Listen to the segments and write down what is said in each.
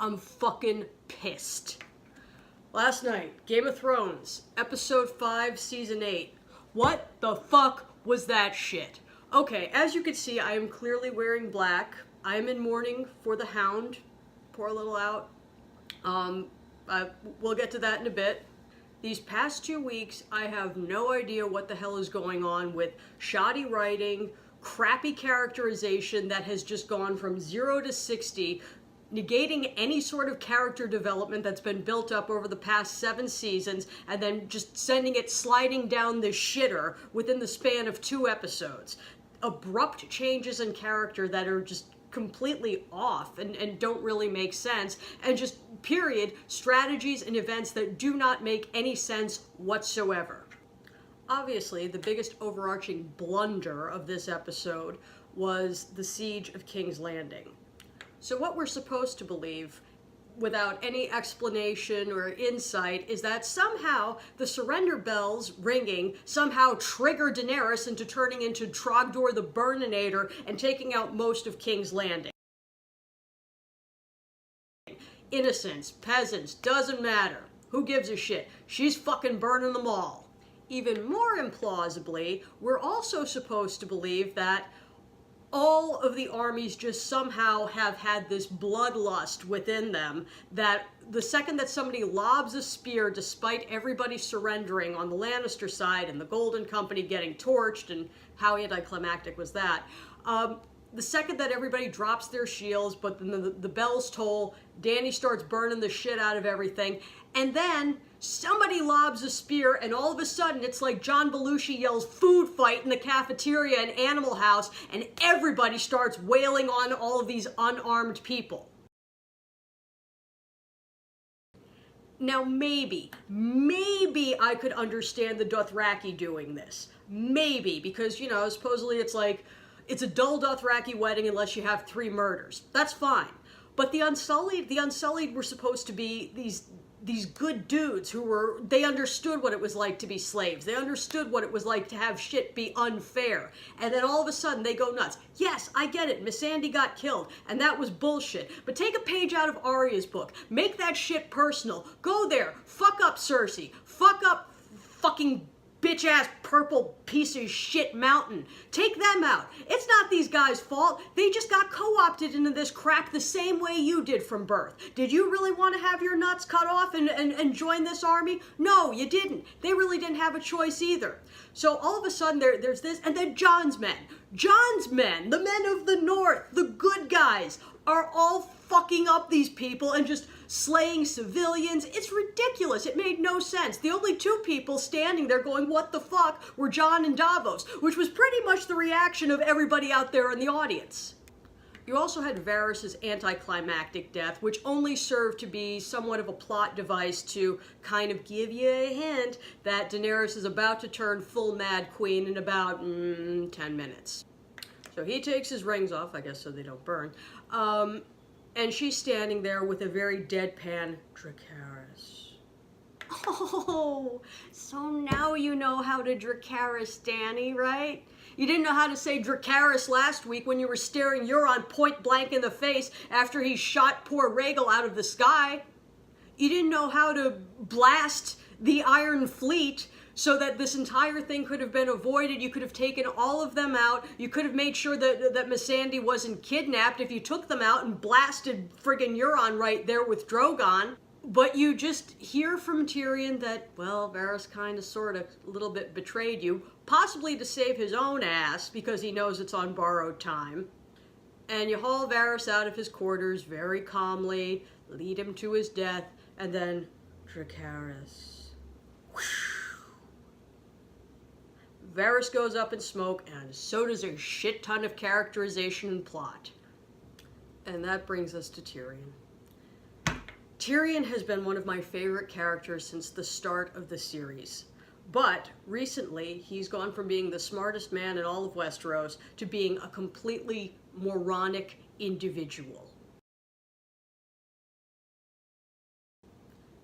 I'm fucking pissed. Last night, Game of Thrones, episode 5, season 8. What the fuck was that shit? Okay, as you can see, I am clearly wearing black. I am in mourning for the Hound. Poor little out. We'll get to that in a bit. These past 2 weeks, I have no idea what the hell is going on with shoddy writing, crappy characterization that has just gone from 0 to 60, negating any sort of character development that's been built up over the past 7 seasons, and then just sending it sliding down the shitter within the span of 2 episodes. Abrupt changes in character that are just completely off and don't really make sense, and just period strategies and events that do not make any sense whatsoever. Obviously, the biggest overarching blunder of this episode was the siege of King's Landing. So what we're supposed to believe, without any explanation or insight, is that somehow the surrender bells ringing somehow trigger Daenerys into turning into Trogdor the Burninator and taking out most of King's Landing. Innocents, peasants, doesn't matter. Who gives a shit? She's fucking burning them all. Even more implausibly, we're also supposed to believe that all of the armies just somehow have had this bloodlust within them, that the second that somebody lobs a spear, despite everybody surrendering on the Lannister side and the Golden Company getting torched, and how anticlimactic was that, the second that everybody drops their shields, but then the bells toll, Dany starts burning the shit out of everything, and then somebody lobs a spear, and all of a sudden it's like John Belushi yells "food fight" in the cafeteria in Animal House, and everybody starts wailing on all of these unarmed people. Now maybe I could understand the Dothraki doing this. Maybe, because, you know, supposedly it's like, it's a dull Dothraki wedding unless you have 3 murders. That's fine. But the Unsullied were supposed to be these good dudes who they understood what it was like to be slaves. They understood what it was like to have shit be unfair. And then all of a sudden they go nuts. Yes, I get it. Miss Andy got killed, and that was bullshit. But take a page out of Arya's book. Make that shit personal. Go there. Fuck up Cersei. Fuck up fucking bitch-ass purple piece of shit mountain. Take them out. It's not these guys' fault. They just got co-opted into this crap the same way you did from birth. Did you really want to have your nuts cut off and join this army? No, you didn't. They really didn't have a choice either. So all of a sudden there's this, and then Jon's men. Jon's men, the men of the North, the good guys, are all fucking up these people and just slaying civilians. It's ridiculous. It made no sense. The only 2 people standing there going, "What the fuck," were Jon and Davos, which was pretty much the reaction of everybody out there in the audience. You also had Varys' anticlimactic death, which only served to be somewhat of a plot device to kind of give you a hint that Daenerys is about to turn full Mad Queen in about 10 minutes. So he takes his rings off, I guess so they don't burn, and she's standing there with a very deadpan Dracarys. Oh, so now you know how to Dracarys, Dany, right? You didn't know how to say Dracarys last week when you were staring Euron point blank in the face after he shot poor Rhaegal out of the sky. You didn't know how to blast the Iron Fleet so that this entire thing could have been avoided. You could have taken all of them out. You could have made sure that Missandei wasn't kidnapped if you took them out and blasted friggin' Euron right there with Drogon. But you just hear from Tyrion that, well, Varys kind of sort of a little bit betrayed you, possibly to save his own ass because he knows it's on borrowed time. And you haul Varys out of his quarters very calmly, lead him to his death, and then Dracarys. Varys goes up in smoke, and so does a shit ton of characterization and plot. And that brings us to Tyrion. Tyrion has been one of my favorite characters since the start of the series. But recently, he's gone from being the smartest man in all of Westeros to being a completely moronic individual.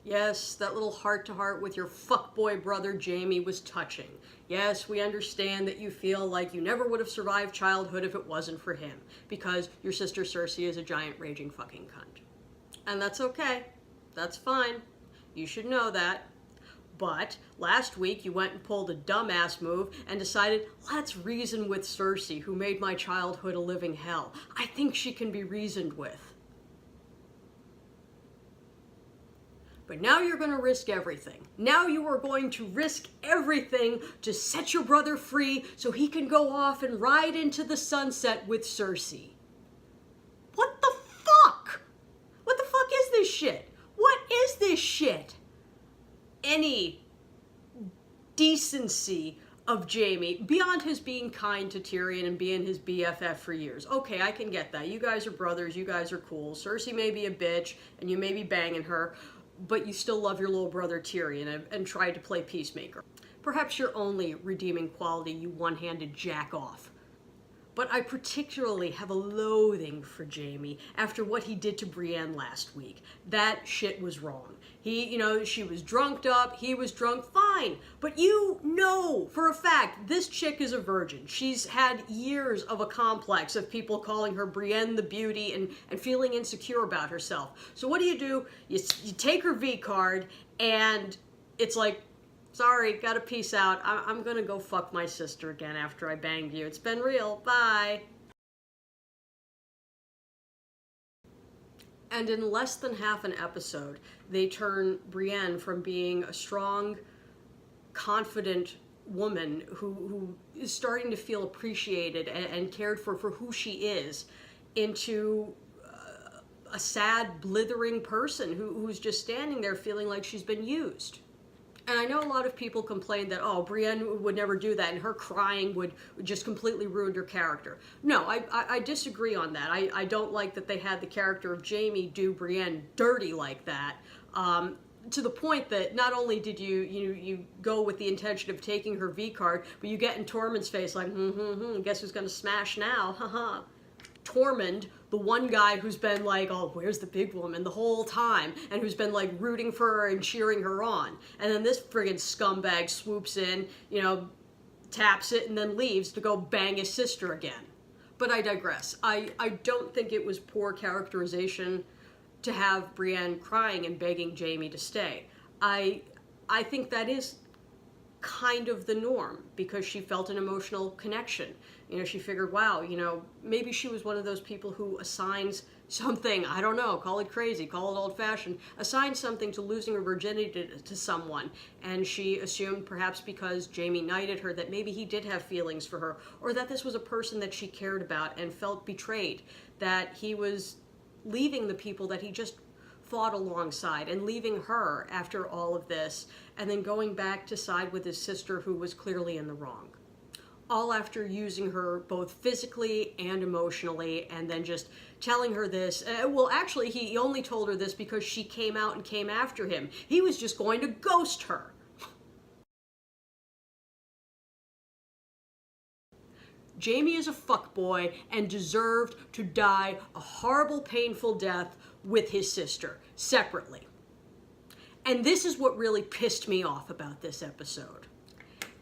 Yes, that little heart-to-heart with your fuckboy brother Jaime was touching. Yes, we understand that you feel like you never would have survived childhood if it wasn't for him, because your sister Cersei is a giant raging fucking cunt. And that's okay. That's fine. You should know that. But last week you went and pulled a dumbass move and decided, let's reason with Cersei, who made my childhood a living hell. I think she can be reasoned with. But now you're going to risk everything. Now you are going to risk everything to set your brother free so he can go off and ride into the sunset with Cersei. What the fuck? What the fuck is this shit? What is this shit? Any decency of Jaime, beyond his being kind to Tyrion and being his BFF for years. Okay, I can get that. You guys are brothers. You guys are cool. Cersei may be a bitch and you may be banging her, but you still love your little brother Tyrion and try to play peacemaker. Perhaps your only redeeming quality, you one-handed jack off. But I particularly have a loathing for Jaime after what he did to Brienne last week. That shit was wrong. She was drunked up, he was drunk, fine. But you know for a fact, this chick is a virgin. She's had years of a complex of people calling her Brienne the Beauty and feeling insecure about herself. So what do? You take her V card and it's like, sorry, gotta peace out. I'm gonna go fuck my sister again after I banged you. It's been real. Bye. And in less than half an episode, they turn Brienne from being a strong, confident woman who is starting to feel appreciated and cared for who she is into a sad, blithering person who's just standing there feeling like she's been used. And I know a lot of people complain that, oh, Brienne would never do that and her crying would just completely ruin her character. No, I disagree on that. I don't like that they had the character of Jaime do Brienne dirty like that. To the point that not only did you go with the intention of taking her V card, but you get in Tormund's face like, guess who's gonna smash now, haha. Tormund, the one guy who's been like, oh, where's the big woman the whole time, and who's been like rooting for her and cheering her on. And then this friggin' scumbag swoops in, taps it and then leaves to go bang his sister again. But I digress. I don't think it was poor characterization to have Brienne crying and begging Jaime to stay. I think that is kind of the norm because she felt an emotional connection. She figured, wow, maybe she was one of those people who assigns something, I don't know, call it crazy, call it old-fashioned, assigns something to losing her virginity to someone. And she assumed, perhaps because Jaime knighted her, that maybe he did have feelings for her, or that this was a person that she cared about and felt betrayed, that he was leaving the people that he just fought alongside and leaving her after all of this, and then going back to side with his sister who was clearly in the wrong. All after using her both physically and emotionally, and then just telling her this. Well, actually, he only told her this because she came out and came after him. He was just going to ghost her. Jaime is a fuckboy and deserved to die a horrible, painful death with his sister, separately. And this is what really pissed me off about this episode.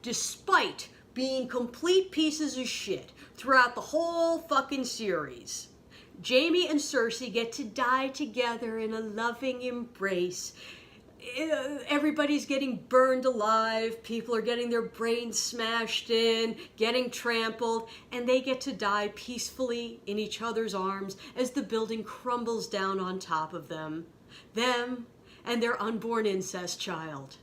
Despite being complete pieces of shit throughout the whole fucking series, Jaime and Cersei get to die together in a loving embrace. Everybody's getting burned alive, people are getting their brains smashed in, getting trampled, and they get to die peacefully in each other's arms as the building crumbles down on top of them. Them and their unborn incest child.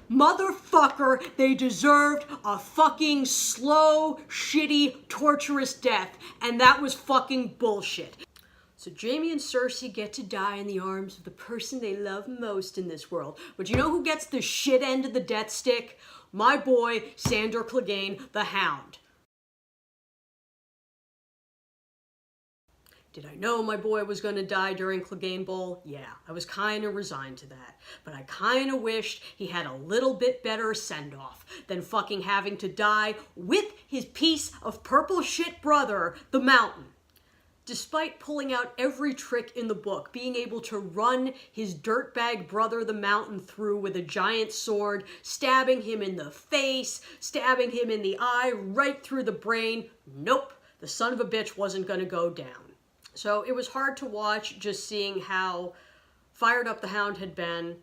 Motherfucker, they deserved a fucking slow, shitty, torturous death, and that was fucking bullshit. So Jaime and Cersei get to die in the arms of the person they love most in this world. But you know who gets the shit end of the death stick? My boy, Sandor Clegane, the Hound. Did I know my boy was going to die during Clegane Bowl? Yeah, I was kind of resigned to that. But I kind of wished he had a little bit better send-off than fucking having to die with his piece of purple shit brother, the Mountain. Despite pulling out every trick in the book, being able to run his dirtbag brother, the Mountain, through with a giant sword, stabbing him in the face, stabbing him in the eye, right through the brain, nope, the son of a bitch wasn't going to go down. So it was hard to watch, just seeing how fired up the Hound had been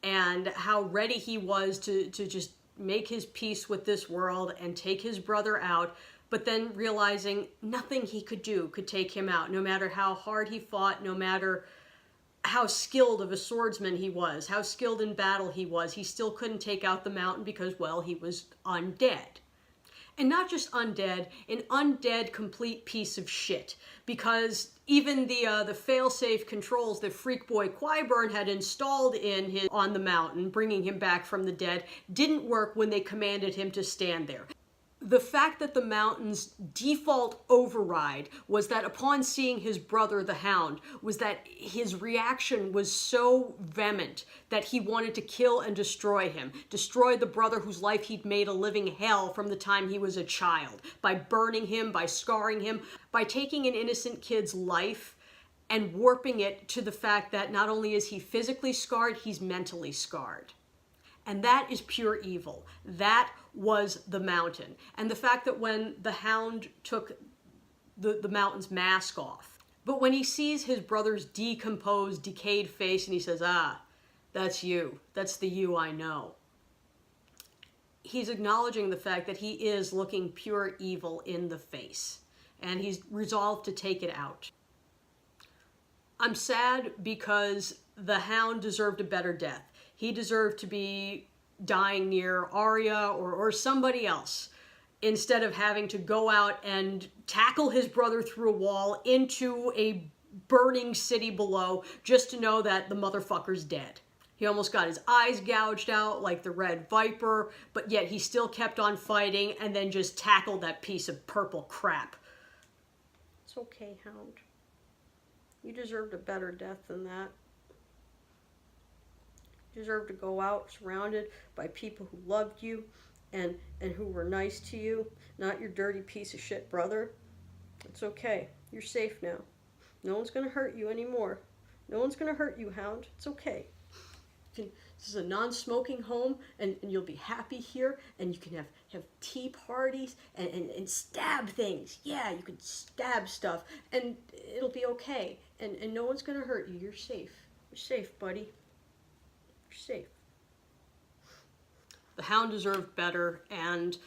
and how ready he was to just make his peace with this world and take his brother out, but then realizing nothing he could do could take him out, no matter how hard he fought, no matter how skilled of a swordsman he was, how skilled in battle he was. He still couldn't take out the mountain because, well, he was undead. And not just undead, an undead complete piece of shit. Because even the fail-safe controls that Freak Boy Qyburn had installed on the mountain, bringing him back from the dead, didn't work when they commanded him to stand there. The fact that the mountain's default override was that upon seeing his brother, the Hound, was that his reaction was so vehement that he wanted to kill and destroy him. Destroy the brother whose life he'd made a living hell from the time he was a child. By burning him, by scarring him, by taking an innocent kid's life and warping it to the fact that not only is he physically scarred, he's mentally scarred. And that is pure evil. That was the mountain. And the fact that when the Hound took the mountain's mask off, but when he sees his brother's decomposed, decayed face and he says, ah, that's you. That's the you I know. He's acknowledging the fact that he is looking pure evil in the face. And he's resolved to take it out. I'm sad because the Hound deserved a better death. He deserved to be dying near Arya or somebody else, instead of having to go out and tackle his brother through a wall into a burning city below just to know that the motherfucker's dead. He almost got his eyes gouged out like the Red Viper, but yet he still kept on fighting and then just tackled that piece of purple crap. It's okay, Hound. You deserved a better death than that. You deserve to go out surrounded by people who loved you and who were nice to you, not your dirty piece of shit brother. It's okay. You're safe now. No one's going to hurt you anymore. No one's going to hurt you, Hound. It's okay. This is a non-smoking home, and you'll be happy here, and you can have tea parties and stab things. Yeah, you can stab stuff, and it'll be okay. And no one's going to hurt you. You're safe. You're safe, buddy. You're safe. The Hound deserved better, and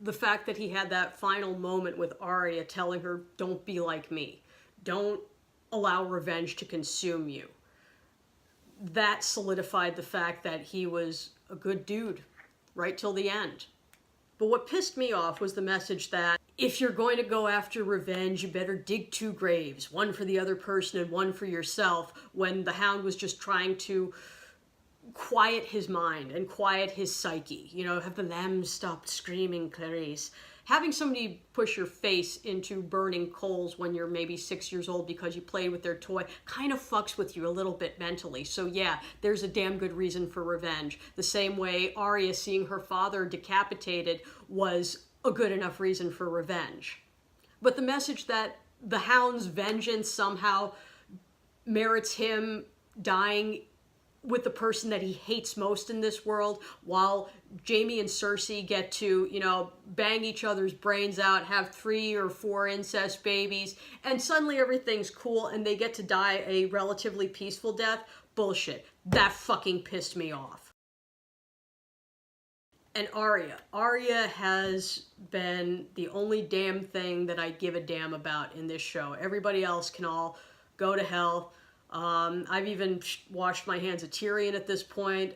the fact that he had that final moment with Arya telling her, don't be like me. Don't allow revenge to consume you. That solidified the fact that he was a good dude right till the end. But what pissed me off was the message that if you're going to go after revenge, you better dig two graves, one for the other person and one for yourself, when the Hound was just trying to quiet his mind and quiet his psyche. You know, have the lambs stopped screaming, Clarice? Having somebody push your face into burning coals when you're maybe 6 years old because you played with their toy kind of fucks with you a little bit mentally. So yeah, there's a damn good reason for revenge. The same way Arya seeing her father decapitated was a good enough reason for revenge. But the message that the Hound's vengeance somehow merits him dying with the person that he hates most in this world, while Jaime and Cersei get to, you know, bang each other's brains out, have 3 or 4 incest babies, and suddenly everything's cool and they get to die a relatively peaceful death. Bullshit. That fucking pissed me off. And Arya has been the only damn thing that I give a damn about in this show. Everybody else can all go to hell. I've even washed my hands of Tyrion at this point.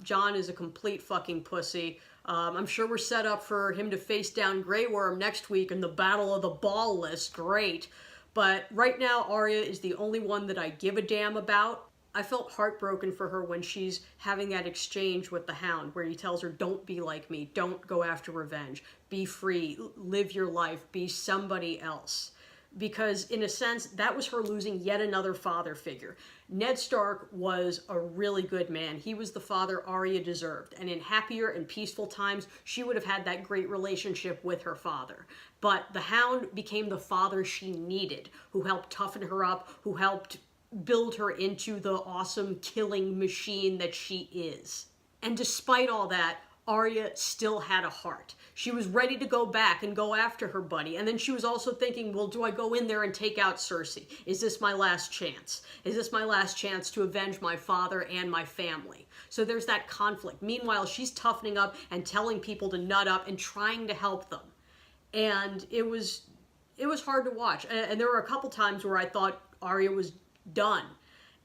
Jon is a complete fucking pussy. I'm sure we're set up for him to face down Grey Worm next week in the Battle of the Ball List. Great. But right now, Arya is the only one that I give a damn about. I felt heartbroken for her when she's having that exchange with the Hound, where he tells her, don't be like me, don't go after revenge, be free, live your life, be somebody else. Because in a sense, that was her losing yet another father figure. Ned Stark was a really good man. He was the father Arya deserved. And in happier and peaceful times, she would have had that great relationship with her father. But the Hound became the father she needed, who helped toughen her up, who helped build her into the awesome killing machine that she is. And despite all that, Arya still had a heart. She was ready to go back and go after her buddy. And then she was also thinking, well, do I go in there and take out Cersei? Is this my last chance? Is this my last chance to avenge my father and my family? So there's that conflict. Meanwhile, she's toughening up and telling people to nut up and trying to help them. And it was hard to watch. And there were a couple times where I thought Arya was done.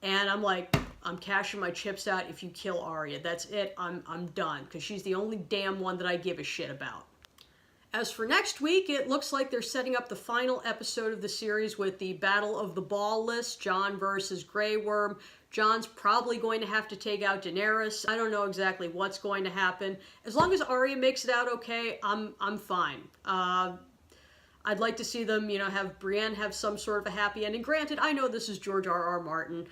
And I'm like, I'm cashing my chips out. If you kill Arya, that's it. I'm done, because she's the only damn one that I give a shit about. As for next week, it looks like they're setting up the final episode of the series with the Battle of the Ball list, Jon versus Grey Worm. Jon's probably going to have to take out Daenerys. I don't know exactly what's going to happen. As long as Arya makes it out okay, I'm fine. I'd like to see them, have Brienne have some sort of a happy ending. Granted, I know this is George R.R. Martin.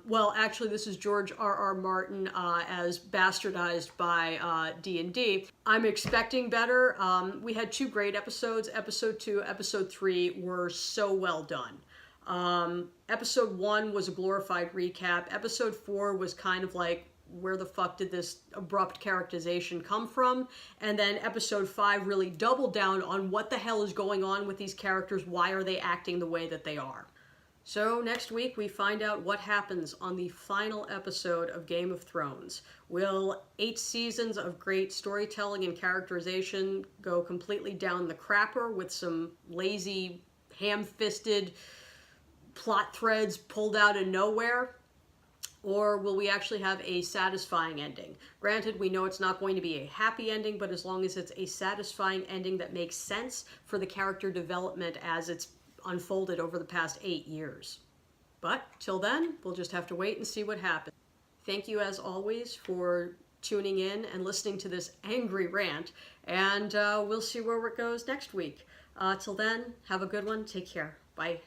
Well, actually, this is George R.R. Martin as bastardized by D&D. I'm expecting better. We had 2 great episodes. Episode 2, Episode 3 were so well done. Episode 1 was a glorified recap. Episode 4 was kind of like, where the fuck did this abrupt characterization come from? And then episode 5 really doubled down on what the hell is going on with these characters. Why are they acting the way that they are? So next week we find out what happens on the final episode of Game of Thrones. Will 8 seasons of great storytelling and characterization go completely down the crapper with some lazy, ham-fisted plot threads pulled out of nowhere? Or will we actually have a satisfying ending? Granted, we know it's not going to be a happy ending, but as long as it's a satisfying ending that makes sense for the character development as it's unfolded over the past 8 years. But till then, we'll just have to wait and see what happens. Thank you, as always, for tuning in and listening to this angry rant, and we'll see where it goes next week. Till then, have a good one. Take care. Bye.